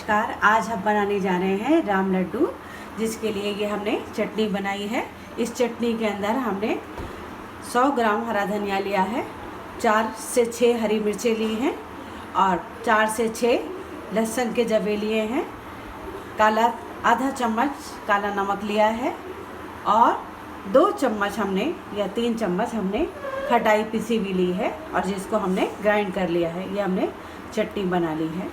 नमस्कार। आज हम बनाने जा रहे हैं राम लड्डू, जिसके लिए ये हमने चटनी बनाई है। इस चटनी के अंदर हमने 100 ग्राम हरा धनिया लिया है, 4 से 6 हरी मिर्चें ली हैं और 4 से 6 लहसुन के जवे लिए हैं। आधा चम्मच काला नमक लिया है और 2 चम्मच हमने या 3 चम्मच हमने खटाई पिसी भी ली है और जिसको हमने ग्राइंड कर लिया है। ये हमने चटनी बना ली है,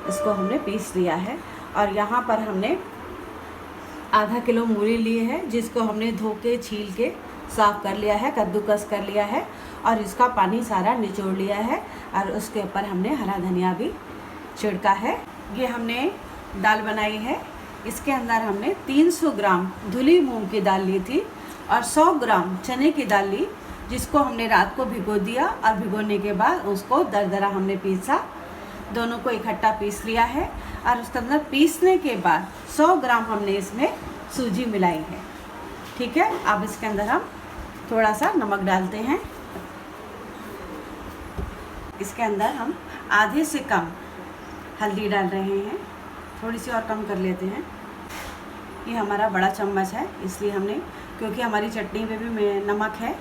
इसको हमने पीस लिया है। और यहाँ पर हमने आधा किलो मूली ली है, जिसको हमने धो के छील के साफ़ कर लिया है, कद्दूकस कर लिया है और इसका पानी सारा निचोड़ लिया है। और उसके ऊपर हमने हरा धनिया भी छिड़का है। ये हमने दाल बनाई है। इसके अंदर हमने 300 ग्राम धुली मूंग की दाल ली थी और 100 ग्राम चने की दाल ली, जिसको हमने रात को भिगो दिया और भिगोने के बाद उसको दरदरा हमने पीसा। दोनों को इकट्ठा पीस लिया है और उसके अंदर पीसने के बाद 100 ग्राम हमने इसमें सूजी मिलाई है। ठीक है, अब इसके अंदर हम थोड़ा सा नमक डालते हैं। इसके अंदर हम आधे से कम हल्दी डाल रहे हैं, थोड़ी सी और कम कर लेते हैं। ये हमारा बड़ा चम्मच है, इसलिए हमने, क्योंकि हमारी चटनी में भी नमक है,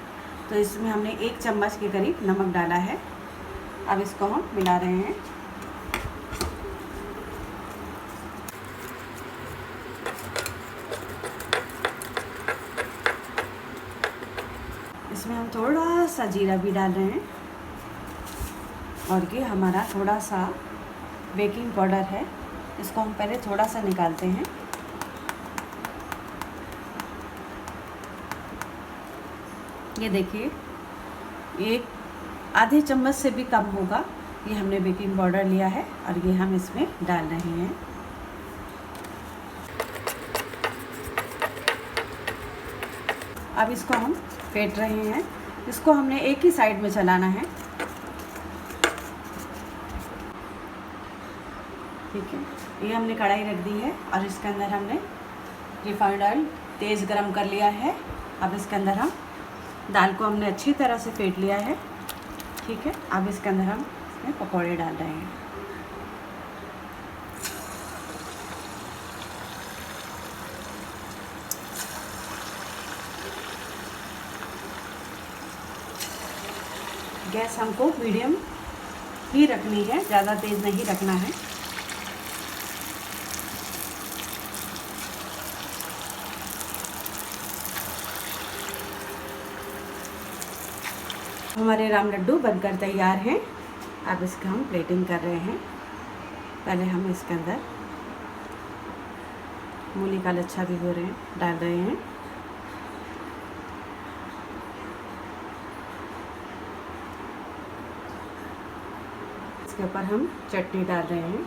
तो इसमें हमने 1 चम्मच के करीब नमक डाला है। अब इसको हम मिला रहे हैं। इसमें हम थोड़ा सा जीरा भी डाल रहे हैं और ये हमारा थोड़ा सा बेकिंग पाउडर है, इसको हम पहले थोड़ा सा निकालते हैं। ये देखिए, एक आधे चम्मच से भी कम होगा, ये हमने बेकिंग पाउडर लिया है और ये हम इसमें डाल रहे हैं। अब इसको हम फेंट रहे हैं। इसको हमने एक ही साइड में चलाना है। ठीक है, ये हमने कढ़ाई रख दी है और इसके अंदर हमने रिफाइंड ऑयल तेज़ गरम कर लिया है। अब इसके अंदर हम दाल को हमने अच्छी तरह से फेंट लिया है। ठीक है, अब इसके अंदर हम इसमें पकौड़े डाल रहे हैं। गैस हमको मीडियम ही रखनी है, ज़्यादा तेज़ नहीं रखना है। हमारे राम लड्डू बनकर तैयार हैं। अब इसका हम प्लेटिंग कर रहे हैं। पहले हम इसके अंदर मूली का लच्छा डाल रहे हैं। इसके ऊपर हम चटनी डाल रहे हैं।